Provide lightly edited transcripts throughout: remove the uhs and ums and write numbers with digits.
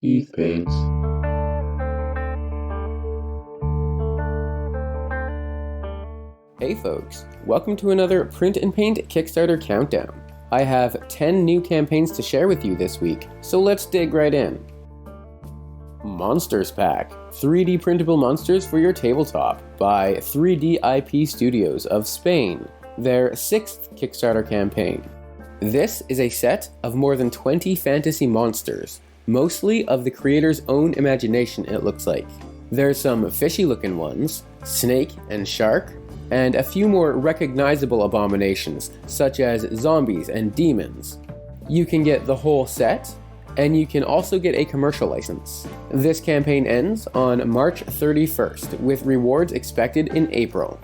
Eve Paints. Hey folks, welcome to another Print and Paint Kickstarter countdown. I have 10 new campaigns to share with you this week, so let's dig right in. Monsters Pack, 3D printable monsters for your tabletop by 3D IP Studios of Spain, their 6th Kickstarter campaign. This is a set of more than 20 fantasy monsters, mostly of the creator's own imagination it looks like. There's some fishy looking ones, snake and shark, and a few more recognizable abominations such as zombies and demons. You can get the whole set, and you can also get a commercial license. This campaign ends on March 31st, with rewards expected in April.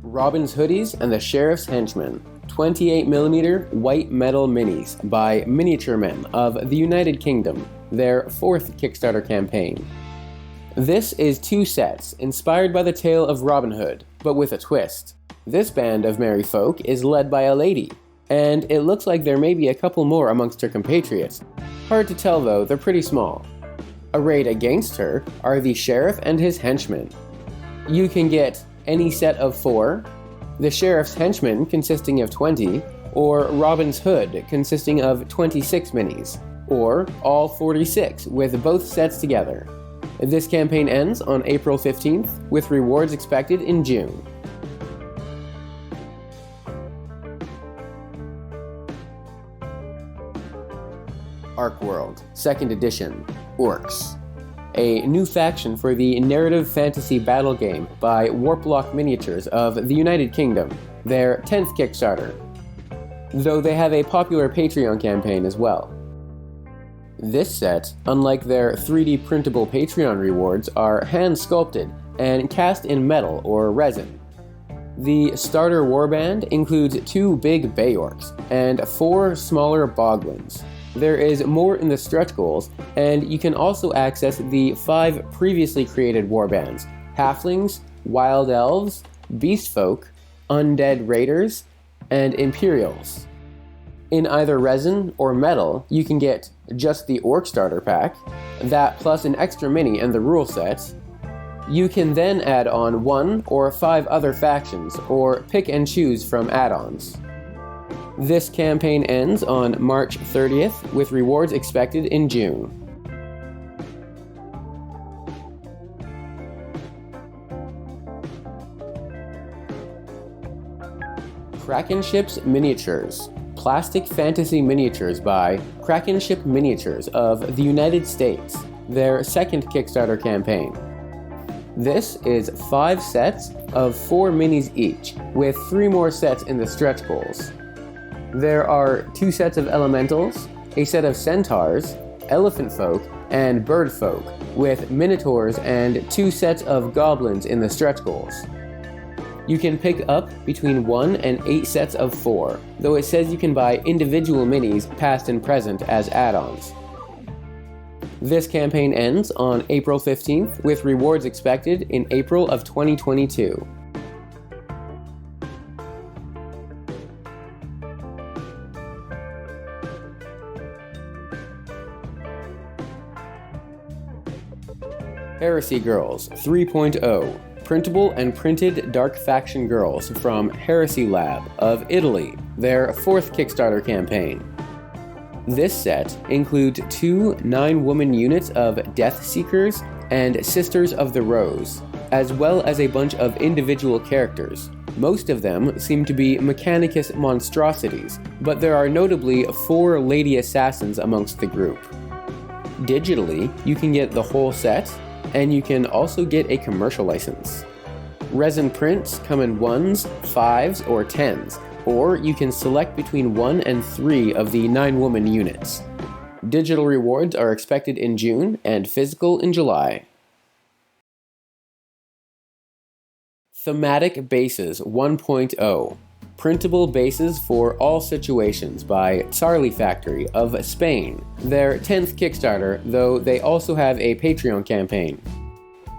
Robyn's Hoodies and the Sheriff's Henchmen, 28mm white metal minis by Miniature Men of the United Kingdom, their 4th Kickstarter campaign. This is 2 sets inspired by the tale of Robin Hood, but with a twist. This band of merry folk is led by a lady, and it looks like there may be a couple more amongst her compatriots. Hard to tell though, they're pretty small. Arrayed against her are the sheriff and his henchmen. You can get any set of 4, the sheriff's henchmen consisting of 20, or Robin's Hood consisting of 26 minis, or all 46 with both sets together. This campaign ends on April 15th, with rewards expected in June. ArcWorlde, 2nd edition, Ourks. A new faction for the narrative fantasy battle game by Warplock Miniatures of the United Kingdom, their 10th Kickstarter, though they have a popular Patreon campaign as well. This set, unlike their 3D printable Patreon rewards, are hand-sculpted and cast in metal or resin. The starter warband includes 2 big bay orcs and 4 smaller boglins. There is more in the stretch goals, and you can also access the 5 previously created warbands: halflings, wild elves, beast folk, undead raiders, and imperials. In either resin or metal, you can get just the Orc starter pack, that plus an extra mini and the rule set. You can then add on 1 or 5 other factions, or pick and choose from add-ons. This campaign ends on March 30th, with rewards expected in June. Krakenships Miniatures, plastic fantasy miniatures by Krakenship Miniatures of the United States, their 2nd Kickstarter campaign. This is 5 sets of 4 minis each, with 3 more sets in the stretch goals. There are 2 sets of elementals, a set of centaurs, elephant folk, and bird folk, with minotaurs and 2 sets of goblins in the stretch goals. You can pick up between 1 and 8 sets of 4, though it says you can buy individual minis past and present as add-ons. This campaign ends on April 15th, with rewards expected in April of 2022. Heresy Girls 3.0, printable and printed Dark Faction girls from Heresy Lab of Italy, their 4th Kickstarter campaign. This set includes 2 9-woman units of Death Seekers and Sisters of the Rose, as well as a bunch of individual characters. Most of them seem to be Mechanicus monstrosities, but there are notably 4 lady assassins amongst the group. Digitally, you can get the whole set, and you can also get a commercial license. Resin prints come in 1s, 5s, or 10s, or you can select between 1 and 3 of the 9-woman units. Digital rewards are expected in June and physical in July. Thematic Bases 1.0, printable bases for all situations by Charlie Factory of Spain, their 10th Kickstarter, though they also have a Patreon campaign.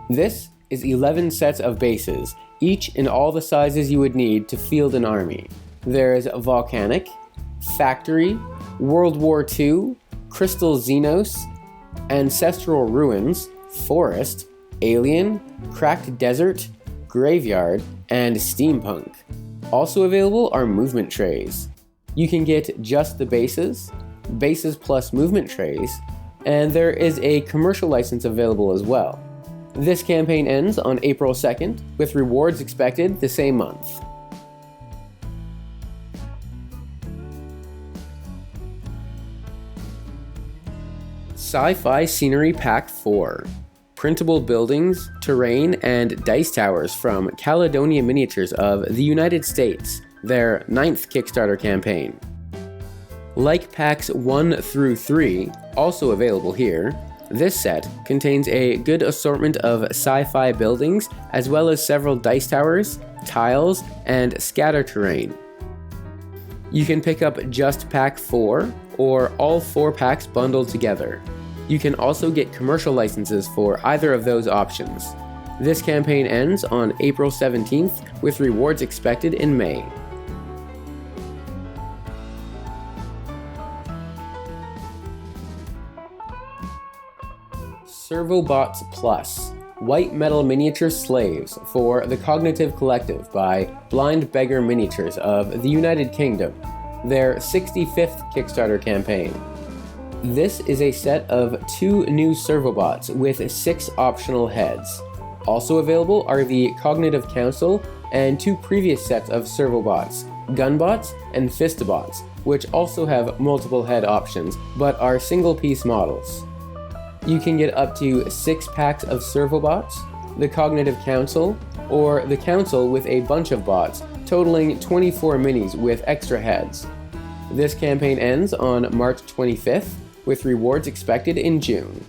This is 11 sets of bases, each in all the sizes you would need to field an army. There's volcanic, Factory, World War II, Crystal Xenos, Ancestral Ruins, Forest, Alien, Cracked Desert, Graveyard, and Steampunk. Also available are movement trays. You can get just the bases, bases plus movement trays, and there is a commercial license available as well. This campaign ends on April 2nd, with rewards expected the same month. Sci Fi Scenery Pack 4. Printable buildings, terrain, and dice towers from Caledonia Miniatures of the United States, their 9th Kickstarter campaign. Like packs 1 through 3, also available here, this set contains a good assortment of sci-fi buildings as well as several dice towers, tiles, and scatter terrain. You can pick up just pack 4 or all 4 packs bundled together. You can also get commercial licenses for either of those options. This campaign ends on April 17th with rewards expected in May. Servobots Plus, White Metal Miniature Slaves for the Cognitive Collective by Blind Beggar Miniatures of the United Kingdom, their 65th Kickstarter campaign. This is a set of 2 new Servobots with 6 optional heads. Also available are the Cognitive Council and 2 previous sets of Servobots, Gunbots and Fistabots, which also have multiple head options but are single-piece models. You can get up to 6 packs of Servobots, the Cognitive Council, or the Council with a bunch of bots, totaling 24 minis with extra heads. This campaign ends on March 25th, with rewards expected in June.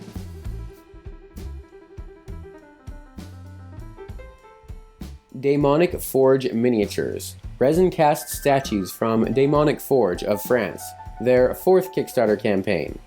Daemonic Forge Miniatures, resin-cast statues from Daemonic Forge of France, their 4th Kickstarter campaign.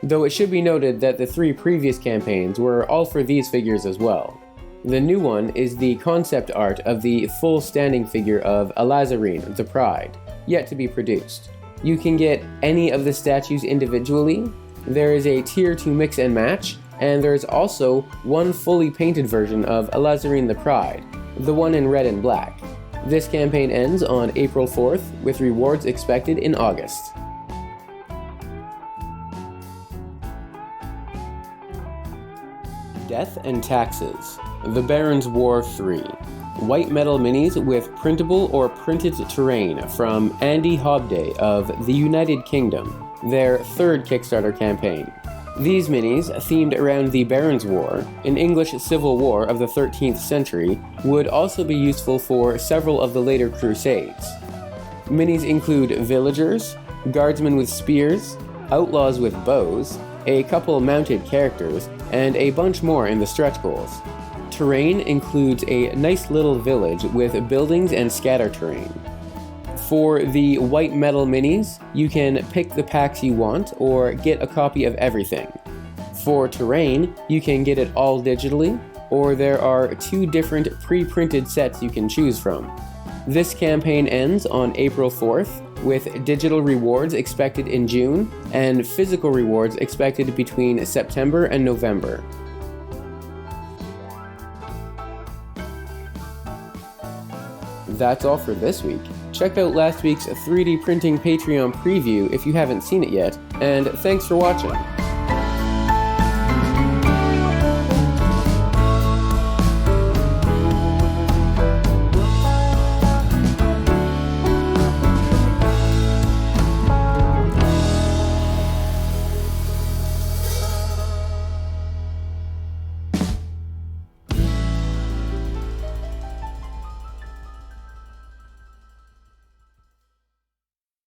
Though it should be noted that the 3 previous campaigns were all for these figures as well. The new one is the concept art of the full standing figure of Elazarine, the Pride, yet to be produced. You can get any of the statues individually, there is a tier to mix and match, and there's also one fully painted version of Elazarine the Pride, the one in red and black. This campaign ends on April 4th, with rewards expected in August. Death and Taxes, The Baron's War 3. White metal minis with printable or printed terrain from Andy Hobday of the United Kingdom, their 3rd Kickstarter campaign. These minis, themed around the Baron's War, an English civil war of the 13th century, would also be useful for several of the later Crusades. Minis include villagers, guardsmen with spears, outlaws with bows, a couple mounted characters, and a bunch more in the stretch goals. Terrain includes a nice little village with buildings and scatter terrain. For the white metal minis, you can pick the packs you want or get a copy of everything. For terrain, you can get it all digitally, or there are 2 different pre-printed sets you can choose from. This campaign ends on April 4th, with digital rewards expected in June and physical rewards expected between September and November. That's all for this week. Check out last week's 3D printing Patreon preview if you haven't seen it yet, and thanks for watching.